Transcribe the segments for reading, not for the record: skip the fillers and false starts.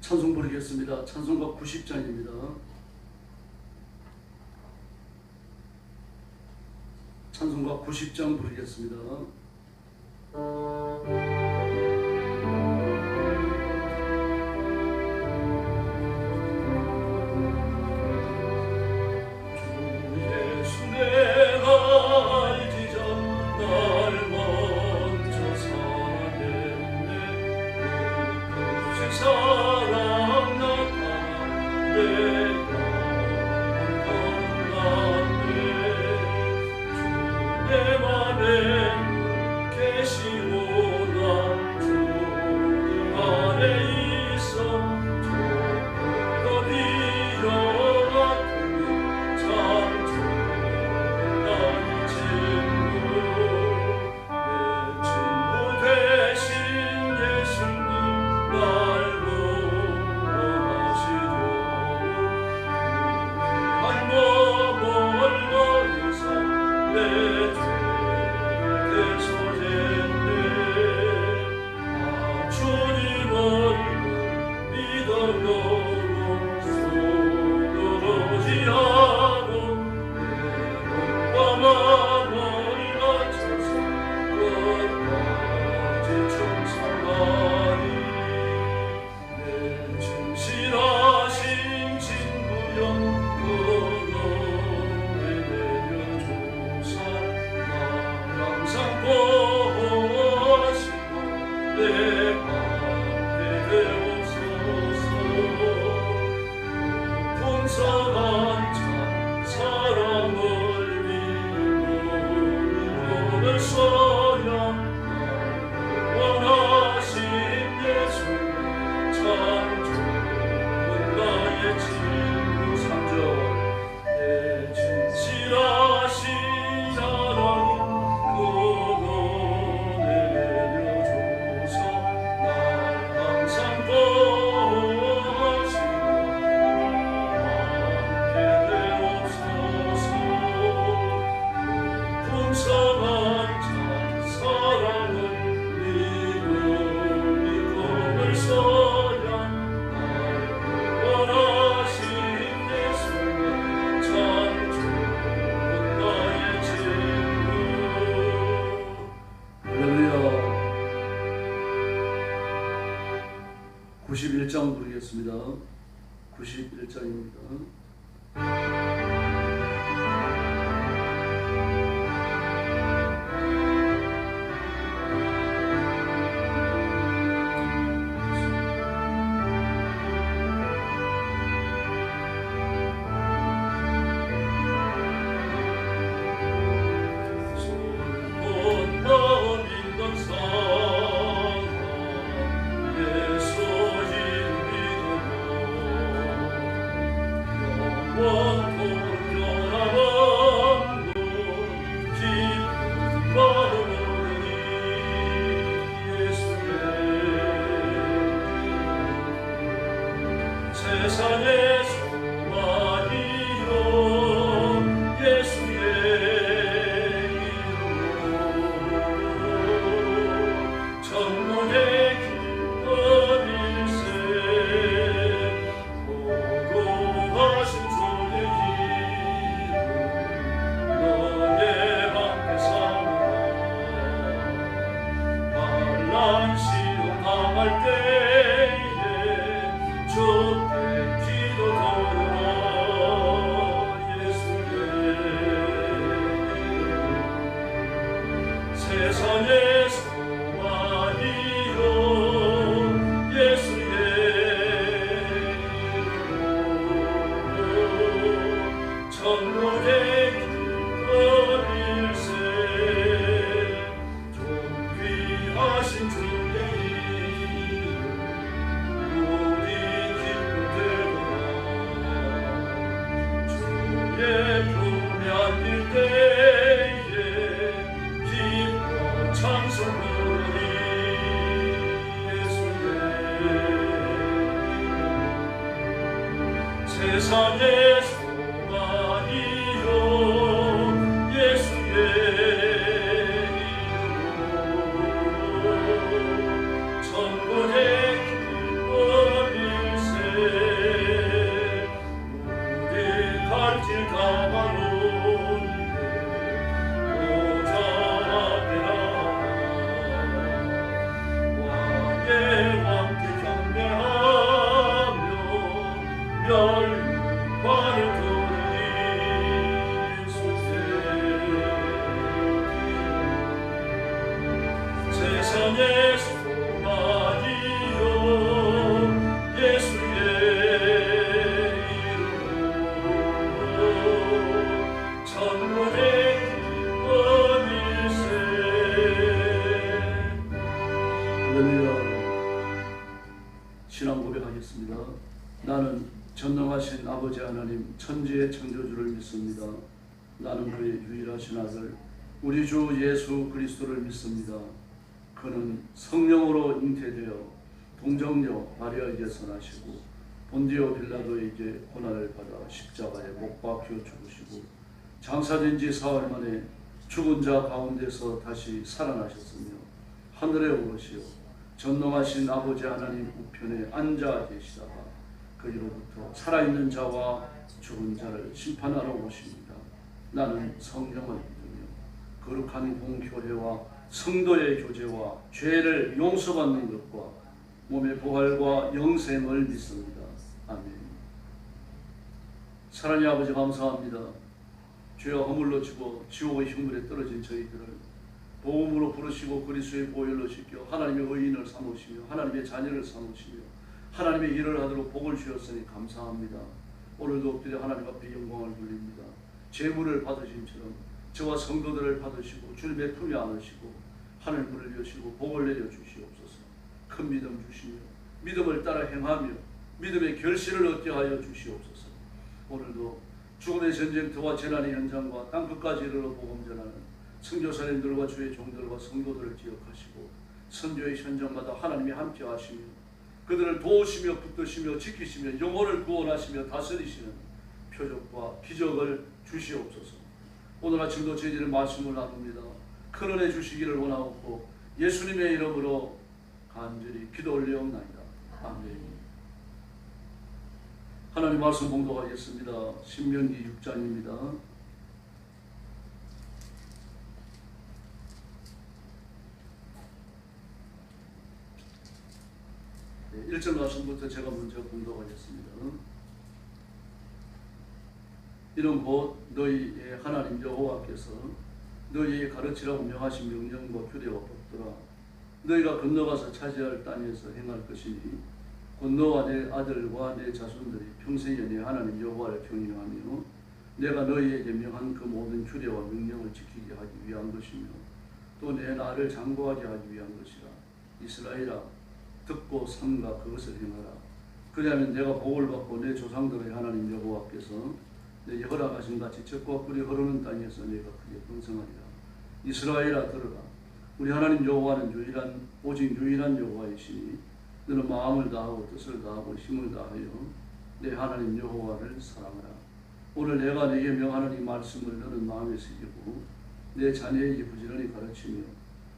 찬송 부르겠습니다. 찬송가 90장입니다. 찬송가 90장 부르겠습니다. 할렐루야. 91장 부르겠습니다. 91장입니다. 세상의 소망이요 예수의 이름으로 천국의 기쁨일세 감아놓은데 보좌 앞에라 왕의 왕께 경배하며 멸관을 드리소서 세상의 소망이요 예수의 이름으로 천국의 기쁨일세. 할렐루야. 신앙 고백하겠습니다. 나는 전능하신 아버지 하나님 천지의 창조주를 믿습니다. 나는 그의 유일하신 아들 우리 주 예수 그리스도를 믿습니다. 그는 성령으로 잉태되어 동정녀 마리아에게서 나시고 본디오 빌라도에게 고난을 받아 십자가에 못 박혀 죽으시고 장사된 지 사흘 만에 죽은 자 가운데서 다시 살아나셨으며 하늘에 오르시어 전능하신 아버지 하나님 우편에 앉아 계시다가 그리로부터 살아있는 자와 죽은 자를 심판하러 오십니다. 나는 성령을 믿으며 거룩한 공교회와 성도의 교제와 죄를 용서받는 것과 몸의 부활과 영생을 믿습니다. 아멘. 사랑의 아버지 감사합니다. 죄와 허물로 죽어 지옥의 흉물에 떨어진 저희들을 복음으로 부르시고 그리스도의 보혈로 씻겨 하나님의 의인을 삼으시며 하나님의 자녀를 삼으시며 하나님의 일을 하도록 복을 주셨으니 감사합니다. 오늘도 엎드려 하나님 앞에 영광을 돌립니다. 제물을 받으심처럼 저와 성도들을 받으시고 주님의 품에 안으시고 하늘문을 여시고 복을 내려 주시옵소서. 큰 믿음 주시며 믿음을 따라 행하며 믿음의 결실을 얻게 하여 주시옵소서. 오늘도 죽음의 전쟁터와 재난의 현장과 땅끝까지 이르러 복음 전하는 선교사님들과 주의 종들과 성도들을 기억하시고 선교의 현장마다 하나님이 함께 하시며 그들을 도우시며 붙드시며 지키시며 영혼을 구원하시며 다스리시는 표적과 기적을 주시옵소서. 오늘 아침도 저희들의 말씀을 나눕니다. 큰 은혜 주시기를 원하옵고 예수님의 이름으로 간절히 기도 올리옵나이다. 아멘. 하나님 말씀 봉독하겠습니다. 신명기 6장입니다. 1절 말씀부터 제가 먼저 봉독하겠습니다. 이는 곧 너희의 하나님 여호와께서 너희에게 가르치라고 명하신 명령과 규례와 법도라. 너희가 건너가서 차지할 땅에서 행할 것이니 곧 너와 내 아들과 내 자손들이 평생에 내 하나님 여호와를 경외하며 내가 너희에게 명한 그 모든 규례와 명령을 지키게 하기 위한 것이며 또 내 나를 장구하게 하기 위한 것이라. 이스라엘아, 듣고 삼가 그것을 행하라. 그리하면 내가 복을 받고 내 조상들의 하나님 여호와께서 내 허락하신 같이 젖과 꿀이 흐르는 땅에서 내가 크게 번성하리라. 이스라엘아, 들으라. 우리 하나님 여호와는 오직 유일한 여호와이시니 너는 마음을 다하고 뜻을 다하고 힘을 다하여 내 하나님 여호와를 사랑하라. 오늘 내가 네게 명하는 이 말씀을 너는 마음에 새기고 내 자녀에게 부지런히 가르치며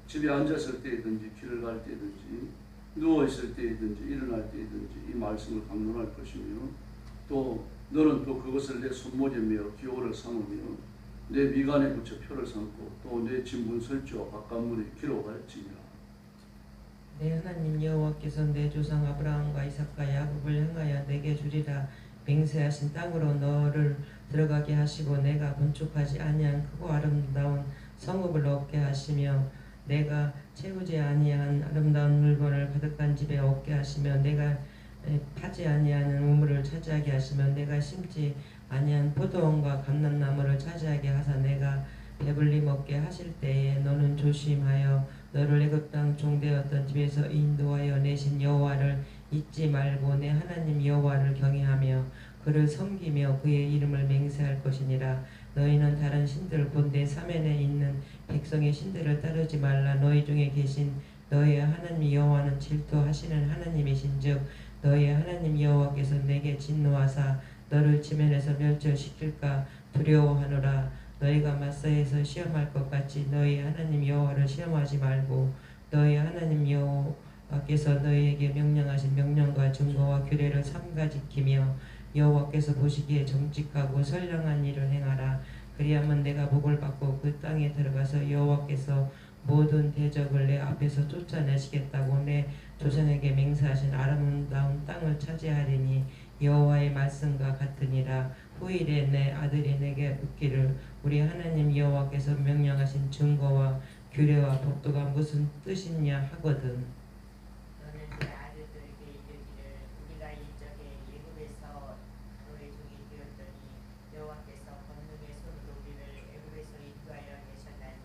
집에 앉았을 때이든지 길을 갈 때이든지 누워있을 때이든지 일어날 때이든지 이 말씀을 강론할 것이며 또 너는 또 그것을 내 손목에 메어 기호를 삼으며 내 미간에 붙여 표를 삼고 또 내 진문 설주와 바깥문에 기록할지니라. 내 하나님 여호와께서 내 조상 아브라함과 이삭과 야곱을 향하여 내게 주리라 맹세하신 땅으로 너를 들어가게 하시고 내가 건축하지 아니한 크고 아름다운 성읍을 얻게 하시며 내가 채우지 아니한 아름다운 물건을 가득한 집에 얻게 하시며 내가 파지 아니하는 우물을 차지하게 하시며 내가 심지 아니한 포도원과 감람나무를 차지하게 하사 내가 배불리 먹게 하실 때에 너는 조심하여 너를 애굽 땅 종되었던 집에서 인도하여 내신 여호와를 잊지 말고 내 하나님 여호와를 경외하며 그를 섬기며 그의 이름을 맹세할 것이니라. 너희는 다른 신들 곧 내 사면에 있는 백성의 신들을 따르지 말라. 너희 중에 계신 너희의 하나님 여호와는 질투하시는 하나님이신즉 너희의 하나님 여호와께서 내게 진노하사 너를 지면에서 멸절시킬까 두려워하노라. 너희가 맞서에서 시험할 것 같이 너희 하나님 여호와를 시험하지 말고 너희 하나님 여호와께서 너희에게 명령하신 명령과 증거와 규례를 삼가 지키며 여호와께서 보시기에 정직하고 선량한 일을 행하라. 그리하면 내가 복을 받고 그 땅에 들어가서 여호와께서 모든 대적을 내 앞에서 쫓아내시겠다고 내 조상에게 맹세하신 아름다운 땅을 차지하리니 여호와의 말씀과 같으니라. 후일에 내 아들이 내게 묻기를 우리 하나님 여호와께서 명령하신 증거와 규례와 법도가 무슨 뜻이냐 하거든. 너는 내 아들들에게 이르기를 우리가 이적에 애굽에서 너의 종이 되었더니 여호와께서 권능의 손으로 우리를 애굽에서 인도하여 내셨나니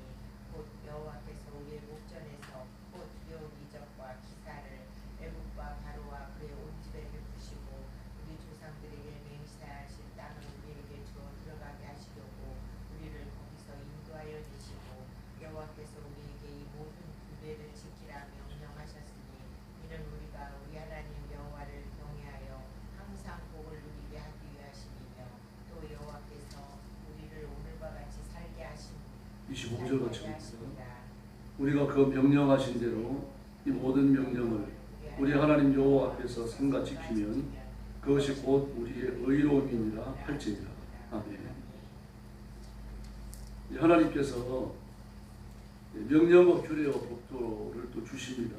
곧 여호와께서 우리의 목전에서 곧 두려운 이적과 기사를 애굽과 바로와 그의 온 집에 베푸시고 우리 조상들에게 맹세하신 땅을 우리에게 주어 들어가게 하시려고 우리를 거기서 인도하여 내시고 여호와께서 우리에게 이 모든 규례를 지키라 명령하셨으니 이는 우리가 우리 하나님 여호와를 경외하여 항상 복을 누리게 하기 위하심이며 또 여호와께서 우리를 오늘과 같이 살게 하신 25절 같습니다. 우리가 그 명령하신 대로 이 모든 명령을 우리 하나님 여호와 앞에서 삼가 지키면 그것이 곧 우리의 의로움이니라 할지니라. 아멘. 하나님께서 명령과 규례와 법도를 또 주십니다.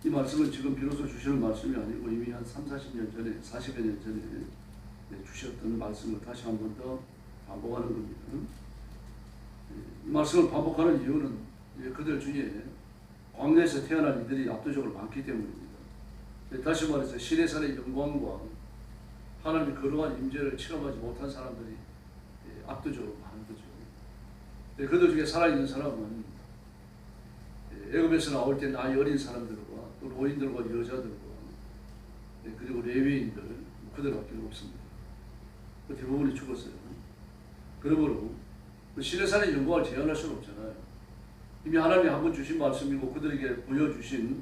이 말씀은 지금 비로소 주시는 말씀이 아니고 이미 한 30-40년 전에 40여 년 전에 주셨던 말씀을 다시 한 번 더 반복하는 겁니다. 이 말씀을 반복하는 이유는 그들 중에 광야에서 태어난 이들이 압도적으로 많기 때문입니다. 다시 말해서 시내산의 영광과 하나님의 거룩한 임재를 체험하지 못한 사람들이 압도적으로 많은 거죠. 그들 중에 살아있는 사람은 애굽에서 나올 때 나이 어린 사람들과 또 노인들과 여자들과 그리고 레위인들 그들밖에 없습니다. 대부분이 죽었어요. 그러므로 시내산의 영광을 제한할 수는 없잖아요. 이미 하나님이 한번 주신 말씀이고 그들에게 보여주신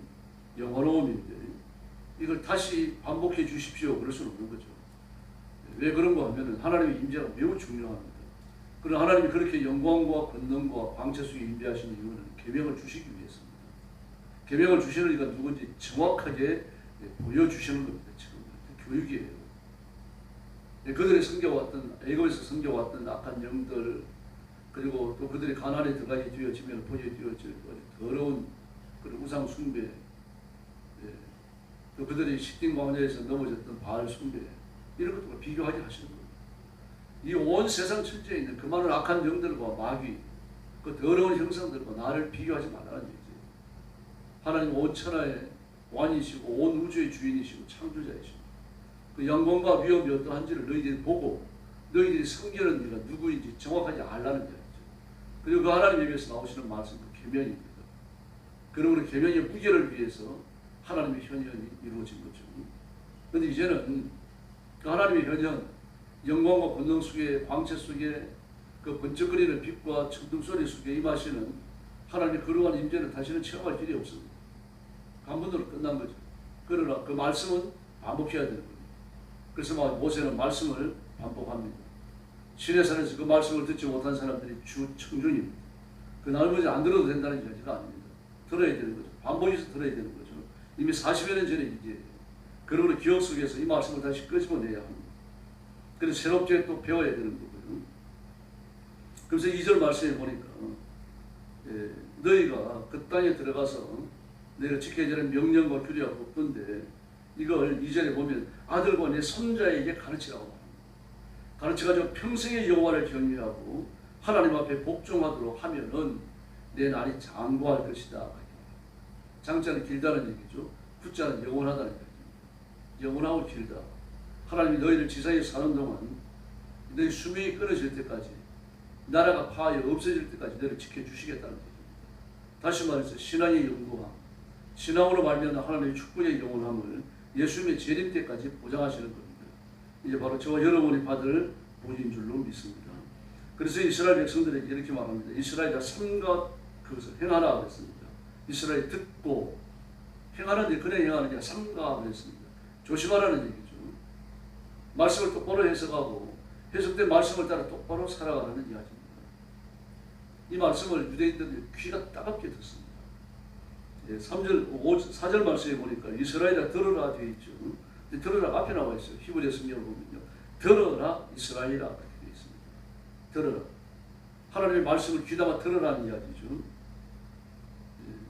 영화로움인데 이걸 다시 반복해 주십시오 그럴 수는 없는 거죠. 왜 그런가 하면 하나님의 임재가 매우 중요합니다. 그러나 하나님이 그렇게 영광과 권능과 광채 속에 임재하신 이유는 계명을 주시기 위해서입니다. 계명을 주시는 이가 누군지 정확하게 보여주시는 겁니다. 지금 교육이에요. 그들이 섬겨왔던 애굽에서 섬겨왔던 악한 영들 그리고 또 그들이 가나안에 들어가게 되어지면 보게 되어질 더러운 그런 우상 숭배 또 그들이 시딘 광야에서 넘어졌던 바알 숭배 이런 것들과 비교하게 하시는 겁니다. 이 온 세상 천지에 있는 그 많은 악한 영들과 마귀 그 더러운 형상들과 나를 비교하지 말라는 얘기죠. 하나님 온 천하의 왕이시고 온 우주의 주인이시고 창조자이시고 그 영광과 위엄이 어떠한지를 너희들이 보고 너희들이 섬기는 이가 누구인지 정확하게 알라는 이야기죠. 그리고 그 하나님에게서 나오시는 말씀 그 계명입니다. 그러므로 계명의 무게를 위해서 하나님의 현현이 이루어진 거죠. 그런데 이제는 그 하나님의 현현 영광과 권능 속에 광채 속에 그 번쩍거리는 빛과 천둥소리 속에 임하시는 하나님의 거룩한 임재는 다시는 체험할 일이 없습니다. 간번으로 끝난 거죠. 그러나 그 말씀은 반복해야 되는 거예요. 그래서 모세는 말씀을 반복합니다. 시내산에서 그 말씀을 듣지 못한 사람들이 주 청중입니다. 그 나머지 안 들어도 된다는 이야기가 아닙니다. 들어야 되는 거죠. 반복해서 들어야 되는 거죠. 이미 40여 년 전의 일이에요. 그러므로 기억 속에서 이 말씀을 다시 끄집어내야 합니다. 그래서 새롭게 또 배워야 되는 거고요. 그래서 2절 말씀에 보니까 너희가 그 땅에 들어가서 너희가 지켜야 되는 명령과 규례와 법도인데 이걸 2절에 보면 아들과 내 손자에게 가르치라고 합니다. 가르쳐가지고 평생의 여호와를 경외하고 하나님 앞에 복종하도록 하면은 내 날이 장구할 것이다. 장자는 길다는 얘기죠. 구자는 영원하다는 얘기입니다. 영원하고 길다. 하나님이 너희를 지상에 사는 동안 너희 수명이 끊어질 때까지 나라가 파하여 없어질 때까지 너희를 지켜주시겠다는 얘기입니다. 다시 말해서 신앙의 영구함, 신앙으로 말미암아 하나님의 축복의 영원함을 예수님의 재림 때까지 보장하시는 겁니다. 이제 바로 저와 여러분이 받을 본인 줄로 믿습니다. 그래서 이스라엘 백성들에게 이렇게 말합니다. 이스라엘아 삼가 그것을 행하라 그랬습니다. 이스라엘 듣고 행하는데 그냥 행하는 게 아니라 삼가 그랬습니다. 조심하라는 얘기죠. 말씀을 똑바로 해석하고 해석된 말씀을 따라 똑바로 살아가라는 이야기입니다. 이 말씀을 유대인들이 귀가 따갑게 듣습니다. 4절 말씀에 보니까 이스라엘아 들으라 되어 있죠. 들으라 앞에 나와 있어요. 히브리 성경을 보면요. 들어라 이스라엘아 그렇게 되어 있습니다. 들어라. 하나님의 말씀을 귀담아 들으라는 이야기죠.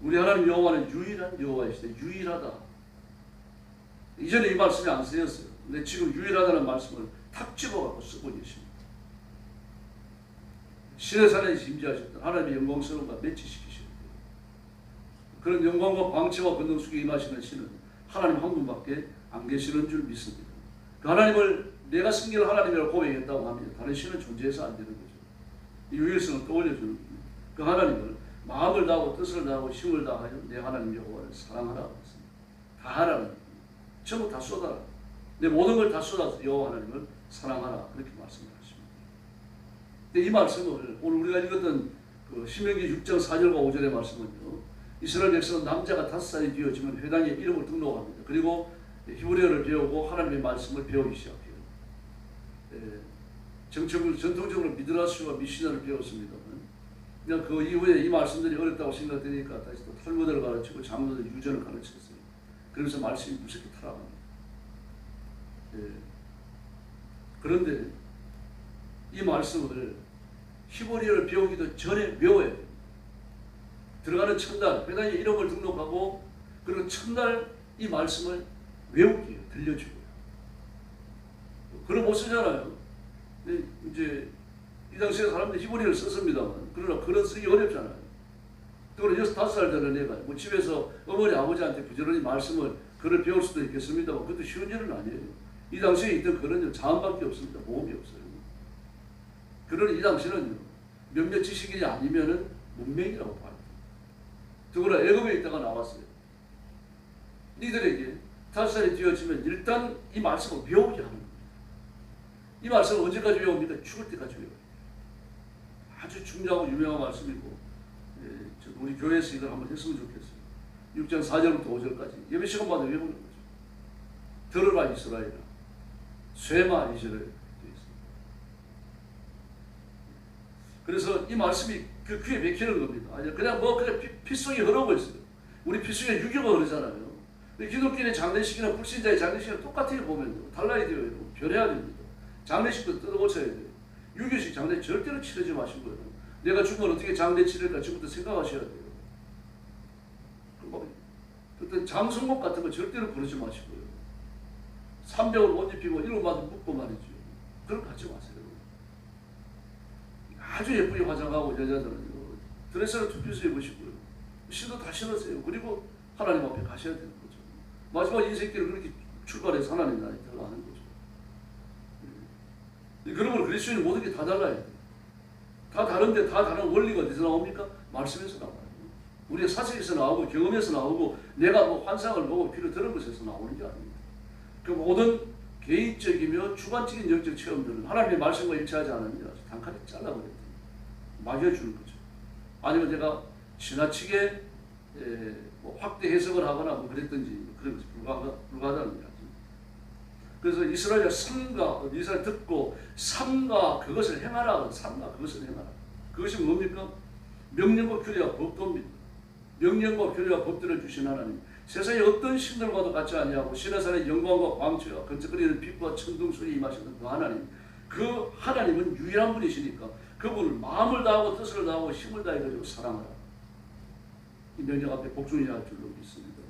우리 하나님 여호와는 유일한 여호와이시되 유일하다. 이전에 이 말씀이 안 쓰였어요. 근데 지금 유일하다는 말씀을 탁 집어갖고 쓰고 계십니다. 시내산에 임재하셨던 하나님의 영광스러움과 매치시키셔야 돼요. 그런 영광과 광채와 권능 속에 임하시는 신은 하나님 한 분밖에 안 계시는 줄 믿습니다. 그 하나님을 내가 승리를 하나님이라고 고백했다고 하면 다른 신은 존재해서 안 되는 거죠. 이 유일성을 떠올려주는 겁니다. 그 하나님을 마음을 다하고 뜻을 다하고 힘을 다하여 내 하나님 여호와를 사랑하라고 했습니다. 다 하라는 겁니다. 전부 다 쏟아라. 내 모든 걸 다 쏟아서 여호와 하나님을 사랑하라 그렇게 말씀을 하십니다. 근데 이 말씀을 오늘 우리가 읽었던 그 신명기 6장 4절과 5절의 말씀은요. 이스라엘 백성은 남자가 5살이 되어지면 회당에 이름을 등록합니다. 그리고 히브리어를 배우고 하나님의 말씀을 배우기 시작해요. 전통적으로 미드라스와 미시나를 배웠습니다만 그냥 그 이후에 이 말씀들이 어렵다고 생각되니까 다시 또 탈무드를 가르치고 장로들 유전을 가르쳤어요. 그러면서 말씀이 무섭게 타락합니다. 그런데 이 말씀을 히브리어를 배우기도 전에 외워야 돼요. 들어가는 첫날 회당에 이름을 등록하고 그리고 첫날 이 말씀을 외우게요. 들려주고요. 글을 못 쓰잖아요. 근데 이제 이 당시에 사람들이 히브리어를 썼습니다만 그러나 글은 쓰기 어렵잖아요. 그러나 5살 되는 애가 뭐 집에서 어머니 아버지한테 부지런히 말씀을 글을 배울 수도 있겠습니다만 그것도 쉬운 일은 아니에요. 이 당시에 있던 글은요 자음밖에 없습니다. 모음이 없어요. 그러나 이 당시는 몇몇 지식인이 아니면은 문맹이라고 봐요. 더구나 애굽에 있다가 나왔어요. 니들에게 5살이 되어지면 일단 이 말씀을 외우게 하는 거예요. 이 말씀을 언제까지 외웁니까? 죽을 때까지 외워요. 아주 중요하고 유명한 말씀이고 우리 교회에서 이걸 한번 했으면 좋겠어요. 6장 4절부터 5절까지 예배 시간마다 외우는 거죠. 들어라 이스라엘아 쇠마 이스라엘 되어 있습니다. 그래서 이 말씀이 그 귀에 맥히는 겁니다. 아니 그냥 뭐 그냥 핏속에 흐르고 있어요. 우리 핏속에 유교가 흐르잖아요. 기독교의 장례식이나 불신자의 장례식이랑 똑같아요. 보면 달라야 돼요. 변해야 됩니다. 장례식도 뜯어고쳐야 돼요. 유교식 장례 절대로 치르지 마시고요. 내가 죽으면 어떻게 장례 치를까 지금부터 생각하셔야 돼요. 어떤 장성목 같은 거 절대로 그러지 마시고요. 300을 옷 입히고 이름마다 묻고 말이죠. 그런 거 하지 마세요. 아주 예쁘게 화장하고 여자들은 드레스를 투피스 입으시고요. 신도 다 신으세요. 그리고 하나님 앞에 가셔야 되는 거죠. 마지막 인생길을 그렇게 출발해서 하나님 나라에 들어가는 거죠. 그런 걸 그리스도인 모든 게 다 달라야 돼요. 다 다른데 다 다른 원리가 어디서 나옵니까? 말씀에서 나와요. 우리의 사실에서 나오고 경험에서 나오고 내가 뭐 환상을 보고 귀를 들은 것에서 나오는 게 아닙니다. 그 모든 개인적이며 주관적인 영적 체험들은 하나님의 말씀과 일치하지 않으면 단칼에 잘라버립니다. 막여주는 거죠. 아니면 내가 지나치게 뭐 확대 해석을 하거나 뭐 그랬든지 그런 것이 불가하다는 이야기. 그래서 이스라엘 삼가 이스라엘 듣고 삼가 그것을 행하라. 삼가 그것을 행하라. 그것이 뭡니까? 명령과 규례와 법도입니다. 명령과 규례와 법들을 주신 하나님. 세상에 어떤 신들과도 같지 아니하고 시내산의 영광과 광채와 건축거리는 빛과 천둥 소리에 임하시는 그 하나님. 그 하나님은 유일한 분이시니까 그분을 마음을 다하고 뜻을 다하고 힘을 다해가지고 사랑하라. 이 명령 앞에 복종해야 할 줄로 믿습니다.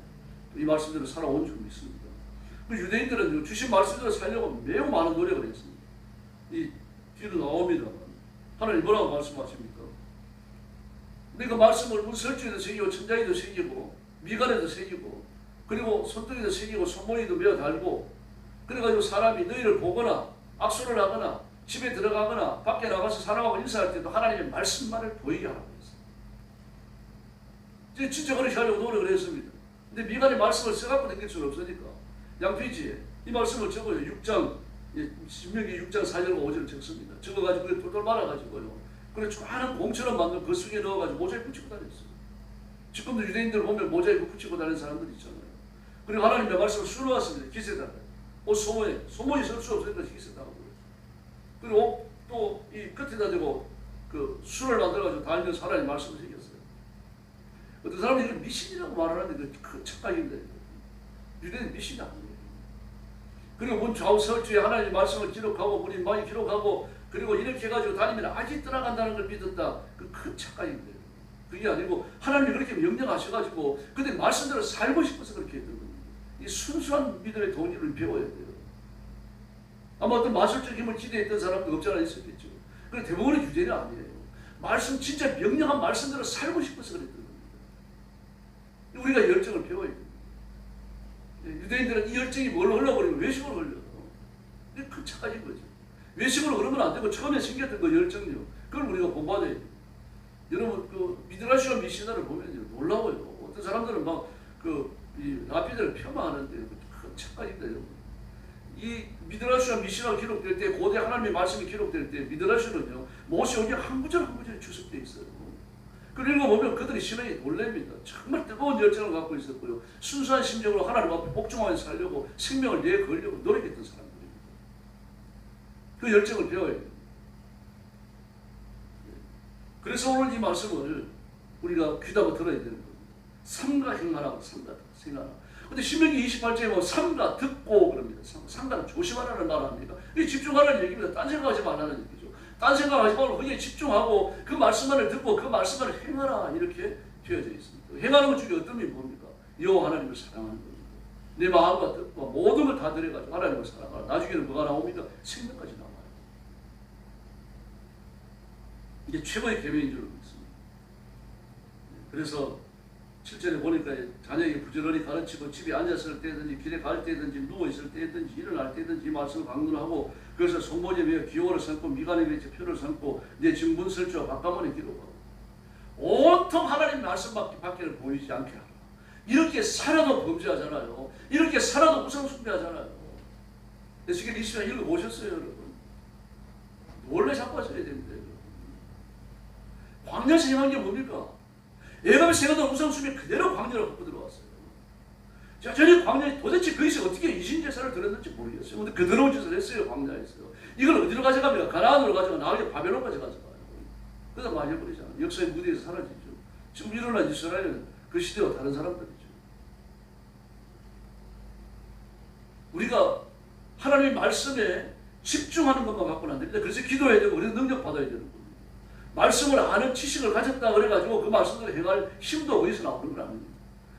이 말씀대로 살아온 줄 믿습니다. 그 유대인들은 주신 말씀대로 살려고 매우 많은 노력을 했습니다. 이 뒤로 나옵니다만 하나님 뭐라고 말씀하십니까? 내가 말씀을 문설주에도 새기고 천장에도 새기고 미간에도 새기고 그리고 손등에도 새기고 손모에도 메어 달고 그래가지고 사람이 너희를 보거나 악수를 하거나 집에 들어가거나 밖에 나가서 사람하고 인사할 때도 하나님의 말씀만을 보이게 하라고 했어요. 진짜 그렇게 하려고 노력을 했습니다. 근데 미간에 말씀을 써갖고 다닐 수는 없으니까 양피지에 이 말씀을 적어요. 6장 신명기 6장 4절과 5절을 적습니다. 적어가지고 그걸 돌돌 말아가지고요. 그래 좋아하는 공처럼 만든 그 속에 넣어가지고 모자이크 붙이고 다녔어요. 지금도 유대인들 보면 모자이크 붙이고 다니는 사람들 있잖아요. 그리고 하나님의 말씀을 수놓았습니다. 기세다가 소모에 쓸 수 없으니까 기세다고 그리고 또 이 끝에다 대고 그 술을 만들어가지고 다니면서 하나님 말씀을 새겼어요. 어떤 사람들이 이걸 미신이라고 말하는데 그 착각인데 유대인 미신이 아니에요. 그리고 문 좌우설주에 하나님의 말씀을 기록하고 우리 많이 기록하고 그리고 이렇게 해가지고 다니면 아직 떠나간다는 걸 믿었다. 그 큰 착각입니다. 그게 아니고 하나님이 그렇게 명령하셔가지고 그때 말씀대로 살고 싶어서 그렇게 했던 겁니다. 이 순수한 믿음의 동기를 배워야 돼요. 아마 어떤 마술적 힘을 기대했던 사람도 없지 않아 있었겠죠. 그런데 대부분의 유대인은 아니에요. 말씀 진짜 명령한 말씀대로 살고 싶어서 그랬던 겁니다. 우리가 열정을 배워야 됩니다. 유대인들은 이 열정이 뭘로 흘러버리면 외식으로 흘려요. 이게 큰 착각인 거죠. 외식으로 그러면 안 되고 처음에 생겼던 그 열정요. 그걸 우리가 공부해야 돼요. 여러분 그 미드라시아 미시나를 보면 놀라워요. 어떤 사람들은 막이 라피드를 폄하하는데 큰 착각입니다, 여러분. 이 미드라시아 미시나가 기록될 때 고대 하나님의 말씀이 기록될 때 미드라시아는요 모세오경 한 구절 한 구절이 추석되어 있어요. 그걸 읽어보면 그들의 신앙이 놀랍니다. 정말 뜨거운 열정을 갖고 있었고요. 순수한 심정으로 하나님 앞에 복종하며 살려고 생명을 내걸려고 노력했던 사람들입니다. 그 열정을 배워야 돼요. 그래서 오늘 이 말씀을 우리가 귀담아 들어야 되는 겁니다. 삼가 행하라고 삼가 생각하라. 근데 신명기 28장에 보면 삼가 듣고 그럽니다. 삼가는 조심하라는 말 아닙니까? 이게 집중하라는 얘기입니다. 딴 생각하지 말라는 얘기죠. 딴 생각하지 말고 거기에 집중하고 그 말씀만을 듣고 그 말씀만을 행하라 이렇게 되어져 있습니다. 행하는 것 중에 어떤 면이 뭡니까? 여호와 하나님을 사랑하는 겁니다. 내 마음과 뜻과 모든 걸 다 들여가지고 하나님을 사랑하라. 나중에는 뭐가 나옵니다? 생명까지 나와요. 이게 최고의 계명인 줄 믿습니다. 그래서 7절에 보니까 자녀에게 부지런히 가르치고 집에 앉았을 때든지 길에 갈 때든지 누워있을 때든지 일어날 때든지 이 말씀을 강론하고 그래서 송곳니에 매어 기호를 삼고 미간에 매어 표를 삼고 내 증문설주와 바깥문에 기록하고 온통 하나님 말씀 밖에는 보이지 않게 하라. 이렇게 살아도 범죄하잖아요. 이렇게 살아도 우상숭배하잖아요. 지금 이 시간 읽어보셨어요, 여러분? 원래 자꾸 하셔야 됩니다. 광야에서 행한 게 뭡니까? 애굽에서 행하던 우상숭배 그대로 광야로 갖고 들어왔어요. 여전히 광야에 도대체 거기서 어떻게 이신제사를 드렸는지 모르겠어요. 근데 그 더러운 짓을 했어요, 광야에서. 이걸 어디로 가져갑니까? 가나안으로 가져가, 나중에 바벨론까지 가져가요. 그래서 많이 해버리잖아요. 역사의 무대에서 사라지죠. 지금 일어난 이스라엘은 그 시대와 다른 사람들이죠. 우리가 하나님의 말씀에 집중하는 것만 갖고는 안 됩니다. 그래서 기도해야 되고 우리는 능력 받아야 되는 겁니다. 말씀을 아는 지식을 가졌다 그래가지고 그 말씀대로 행할 힘도 어디서 나오는 건 아닙니다.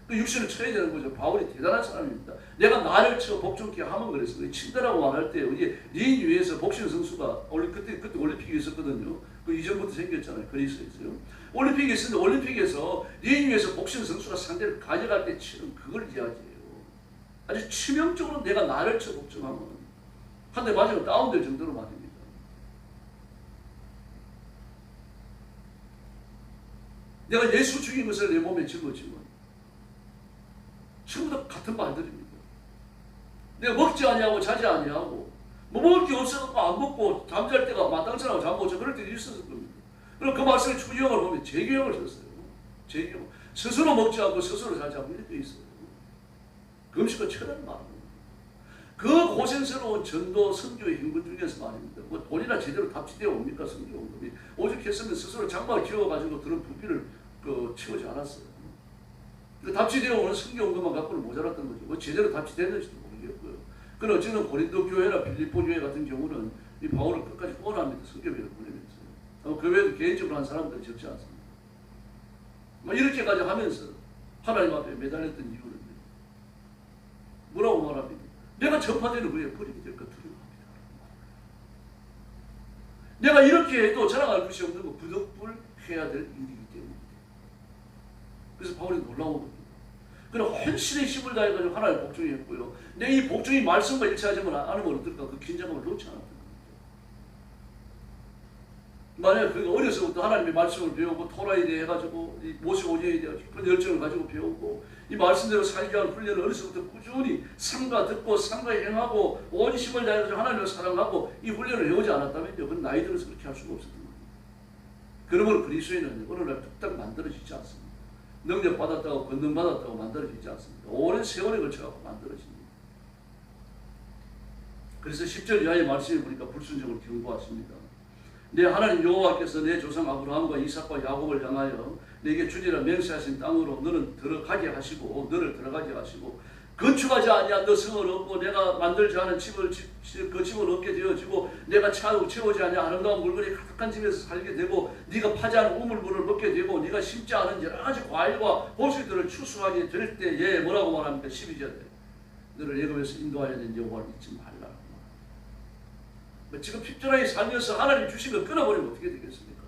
그 육신을 쳐야 되는 거죠. 바울이 대단한 사람입니다. 내가 나를 쳐 복종케 하면 그랬어요. 친다라고 말할 때 우리 린 위에서 복싱 선수가 그때 올림픽이 있었거든요. 그 이전부터 생겼잖아요. 그리스에서요. 올림픽이 있었는데 올림픽에서 린 위에서 복싱 선수가 상대를 가져갈 때 치는 그걸 이야기해요. 아주 치명적으로 내가 나를 쳐 복종하면 한 대 맞으면 다운될 정도로 말입니다. 내가 예수 죽인 것을 내 몸에 짊어지면 전부 다 같은 말들입니다. 내가 먹지 아니하고 자지 아니하고 뭐 먹을 게 없어서 안 먹고 잠잘 때가 마땅치라고 잠 못 자 그럴 때도 있었을 겁니다. 그럼 그 말씀의 추기형을 보면 재기형을 썼어요. 재기형. 스스로 먹지 않고 스스로 자지 않고 이렇게 있어요. 금식과 철학은 말입니다. 그 고생스러운 전도 선교의 행군 중에서 말입니다. 뭐 돈이나 제대로 답지되어 옵니까 선교원금이 오죽했으면 스스로 장막을 지어가지고 그런 부피를 채우지 않았어요. 그 답지되어 오는 선교원금만 갖고는 모자랐던 거죠. 뭐 제대로 답지됐는지도 모르겠고요. 그럼 어쨌든 고린도 교회나 빌립보 교회 같은 경우는 이 바울을 끝까지 후원합니다. 선교비를 보내면서요. 그 외에도 개인적으로 한 사람들은 적지 않습니다. 뭐 이렇게까지 하면서 하나님 앞에 매달렸던 이유는 뭐라고 말합니까? 내가 전파되는 후에 버림이 될까 두려워합니다. 내가 이렇게 해도 자랑할 것이 없는 거 부득불 해야 될 일이기 때문입니다. 그래서 바울이 놀라운 겁니다. 그럼 헌신의 힘을 다해가지고 하나님 복종이 했고요. 내 이 복종이 말씀과 일치하지 않으면 어떨까? 그 긴장감을 놓지 않았던 겁니다. 만약에 그가 어려서부터 하나님의 말씀을 배우고 토라에 대해 가지고 모세오경에 대해 깊은 열정을 가지고 배우고 이 말씀대로 살기 위한 훈련을 어려서부터 꾸준히 삼가 듣고 삼가 행하고 온 힘을 다해서 하나님을 사랑하고 이 훈련을 해오지 않았다면요, 그건 나이 들어서 그렇게 할 수가 없었던 겁니다. 그러므로 그리스도인은 어느 날 뚝딱 만들어지지 않습니다. 능력 받았다고 권능 받았다고 만들어지지 않습니다. 오랜 세월에 걸쳐서 만들어집니다. 그래서 10절 이하의 말씀에 보니까 불순종을 경고하십니다. 내 하나님 여호와께서 내 조상 아브라함과 이삭과 야곱을 향하여 내게 주리라 맹세하신 땅으로 너를 들어가게 하시고 건축하지 아니한 너 성을 얻고 내가 만들지 않은 그 집을 얻게 되어지고 내가 채우지 아니한 아름다운 물건이 가득한 집에서 살게 되고 네가 파지 않은 우물물을 먹게 되고 네가 심지 않은 여러 가지 과일과 보식들을 추수하게 될 때에 뭐라고 말합니까? 12절에 너를 애굽에서 인도하여 낸 여호와를 잊지 말라. 지금 핍절하게 살면서 하나님 주신 걸 끊어버리면 어떻게 되겠습니까?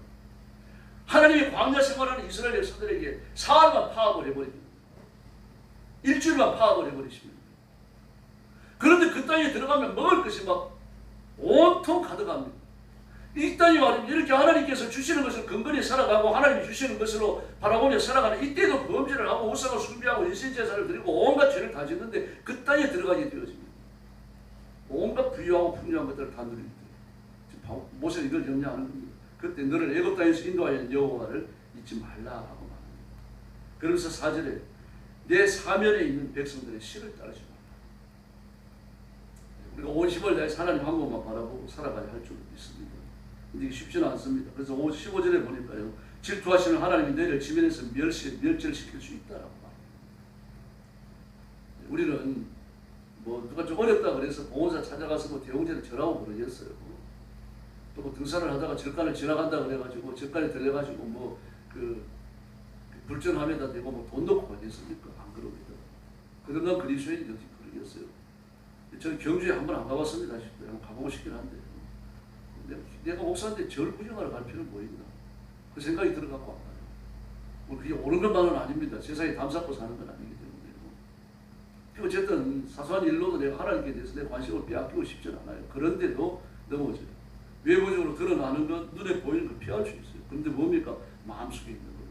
하나님이 광야 생활하는 이스라엘 백성들에게 사흘만 파업을 해버립니다. 일주일만 파업을 해버리십니다. 그런데 그 땅에 들어가면 먹을 것이 막 온통 가득합니다. 이 땅이 말입니다. 이렇게 하나님께서 주시는 것을 근근히 살아가고 하나님이 주시는 것으로 바라보며 살아가는 이때도 범죄를 하고 우상을 숭배하고 인신제사를 드리고 온갖 죄를 다 짓는데 그 땅에 들어가게 되어집니다. 온갖 부유하고 풍요한 것들을 다 누립니다. 모세는 이걸 염려하는 겁니다. 그때 너를 애굽 땅에서 인도하여 여호와를 잊지 말라라고 말합니다. 그러면서 4절에 내 사면에 있는 백성들의 실을 따르지 말라. 우리가 50을 다해서 하나님 한 번만 바라보고 살아가야 할 줄 믿습니다. 근데 이게 쉽지는 않습니다. 그래서 15절에 보니까요. 질투하시는 하나님이 너희를 지면에서 멸절시킬 수 있다라고 말합니다. 우리는 뭐 누가 좀 어렵다 그래서 보호자 찾아가서 뭐 대웅제를 절하고 그러겠어요. 또 뭐 등산을 하다가 절간을 지나간다 그래가지고 절간에 들려가지고 뭐 그 불전함에다 대고 뭐 돈 넣고 어디겠습니까? 안 그럽니다. 그동안 그리스도인이 어떻게 그러겠어요? 저는 경주에 한번 안 가봤습니다. 한번 가보고 싶긴 한데 내가 목사인데 절 구경하러 갈 필요는 뭐입니다. 그 생각이 들어갖고 안 가요. 뭐 그게 옳은 것만은 아닙니다. 세상에 담쌓고 사는 건 아니기 때문에. 어쨌든 사소한 일로도 내가 하나님께 대해서 내 관심을 빼앗기고 싶진 않아요. 그런데도 넘어져요. 외부적으로 드러나는 것, 눈에 보이는 걸 피할 수 있어요. 그런데 뭡니까? 마음속에 있는 겁니다.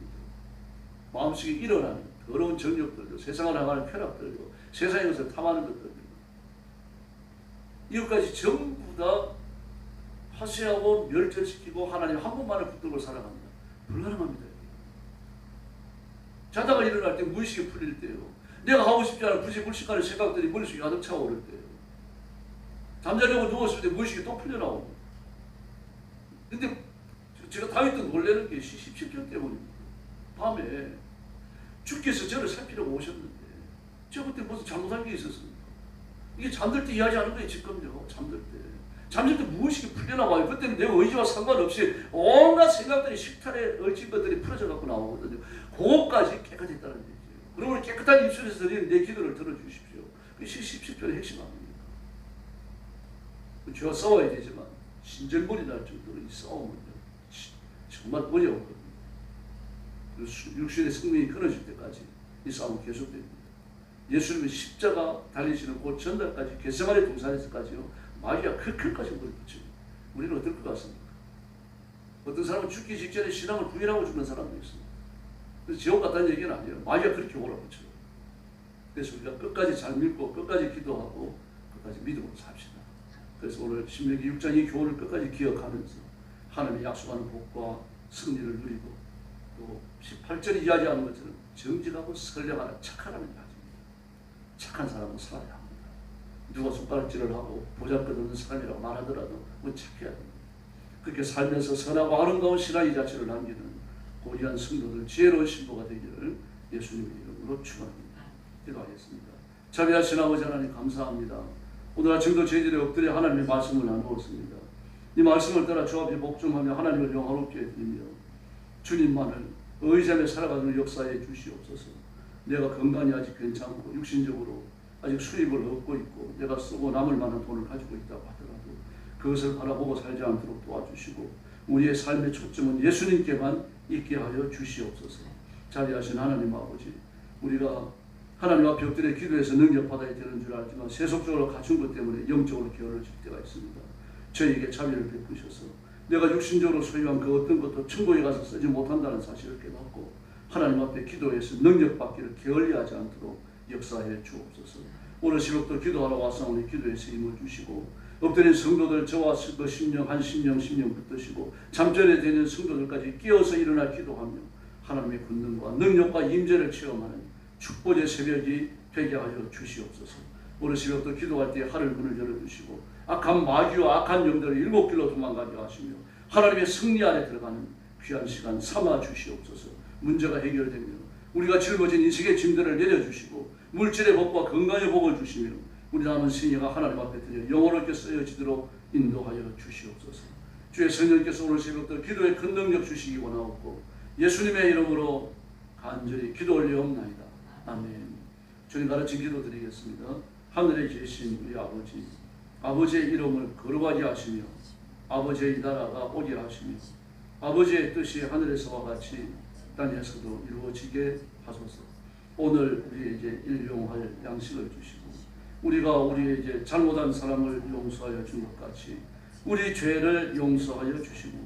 마음속에 일어나는 더러운 정욕들도, 세상을 향하는 쾌락들도, 세상의 것을 탐하는 것들도 이것까지 전부 다 파쇄하고 멸절시키고 하나님 한 분만을 붙들고 살아갑니다. 불가능합니다. 자다가 일어날 때 무의식이 풀릴 때요. 내가 하고 싶지 않은 굳이 불식하는 생각들이 머릿속에 가득 차오를 때요. 잠자려고 누웠을 때 무의식이 또 풀려나옵니다. 근데 제가 다윗도 놀라는 게 17절 때문입니다. 밤에 주께서 저를 살피려고 오셨는데 저 그때 무슨 잘못한 게 있었습니까? 이게 잠들 때 이해하지 않은 거예요. 지금요. 잠들 때. 잠들 때 무의식이 풀려나와요. 그때는 내 의지와 상관없이 온갖 생각들이 식탈에 얽힌 것들이 풀어져 갖고 나오거든요. 그것까지 깨끗했다는 얘기죠. 그러면 깨끗한 입술에서 드리는 내 기도를 들어주십시오. 그게 17절의 핵심 아닙니까? 죄와 싸워야 되지만 신절물이 날 정도로 이 싸움은 정말 어려웠거든요. 육신의 생명이 끊어질 때까지 이 싸움은 계속됩니다. 예수님의 십자가 달리시는 그 전날까지 겟세마네 동산에서까지요. 마귀가 클클까지 물어붙이고 우리는 어떨 것 같습니까? 어떤 사람은 죽기 직전에 신앙을 부인하고 죽는 사람도 있습니다. 그래서 지옥 같다는 얘기는 아니에요. 마귀가 그렇게 몰아붙여요. 그래서 우리가 끝까지 잘 믿고 끝까지 기도하고 끝까지 믿음으로 삽시다. 그래서 오늘 신명기 6장 이 교훈을 끝까지 기억하면서 하나님의 약속하는 복과 승리를 누리고 또 18절이 이야기하는 것처럼 정직하고 선량하는 착한 하나님을 가집니다. 착한 사람은 살아야 합니다. 누가 손가락질을 하고 보잘것없는 사람이라고 말하더라도 뭐 착해야 됩니다. 그렇게 살면서 선하고 아름다운 신앙의 자체를 남기는 고귀한 성도들 지혜로운 신부가 되기를 예수님의 이름으로 축원합니다. 기도하겠습니다. 자비하신 아버지 하나님 감사합니다. 오늘 아침도 저희들이 엎드려 하나님의 말씀을 나누었습니다. 이 말씀을 따라 주 앞에 복종하며 하나님을 영화롭게 해드리며 주님만을 의지하며 살아가는 역사에 주시옵소서. 내가 건강이 아직 괜찮고 육신적으로 아직 수입을 얻고 있고 내가 쓰고 남을 만한 돈을 가지고 있다고 하더라도 그것을 바라보고 살지 않도록 도와주시고 우리의 삶의 초점은 예수님께만 있게 하여 주시옵소서. 자비하신 하나님 아버지, 우리가 하나님 앞에 엎드려 기도해서 능력받아야 되는 줄 알지만 세속적으로 갖춘 것 때문에 영적으로 게을러질 때가 있습니다. 저희에게 자비를 베푸셔서 내가 육신적으로 소유한 그 어떤 것도 천국에 가서 쓰지 못한다는 사실을 깨닫고 하나님 앞에 기도해서 능력받기를 게을리하지 않도록 역사해 주옵소서. 오늘 새벽도 기도하러 와서오니 기도해서 힘을 주시고 엎드린 성도들 저와 그 심령 한 심령 붙드시고 잠전에 되는 성도들까지 끼어서 일어나 기도하며 하나님의 권능과 능력과 임재를 체험하는 축복의 새벽이 되게 하여 주시옵소서. 오늘 새벽도 기도할 때 하늘 문을 열어주시고 악한 마귀와 악한 영들을 7길로 도망가게 하시며 하나님의 승리 안에 들어가는 귀한 시간 삼아 주시옵소서. 문제가 해결되며 우리가 짊어진 인생의 짐들을 내려주시고 물질의 복과 건강의 복을 주시며 우리 남은 생애가 하나님 앞에 드려 영원하게 쓰여지도록 인도하여 주시옵소서. 주의 성령께서 오늘 새벽도 기도에 큰 능력 주시기 원하옵고 예수님의 이름으로 간절히 기도 올려옵나이다. 아멘. 주님 가르친 기도 드리겠습니다. 하늘에 계신 우리 아버지, 아버지의 이름을 거룩하게 하시며 아버지의 나라가 오게 하시며 아버지의 뜻이 하늘에서와 같이 땅에서도 이루어지게 하소서. 오늘 우리에게 일용할 양식을 주시고 우리가 우리에게 잘못한 사람을 용서하여 준 것 같이 우리 죄를 용서하여 주시고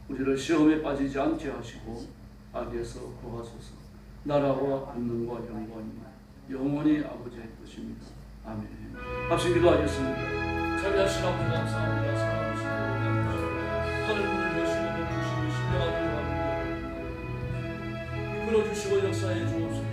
우리를 시험에 빠지지 않게 하시고 악에서 구하소서. 나라와 권능과 영광이 영원히 아버지의 뜻입니다. 아멘. 합심 기도하겠습니다. 자비하신 아버지 감사합니다. 사랑하신 하나님 하늘 문을 여시고 멈추시고 신령한 일을 이끌어 주시고 역사해 주옵소서.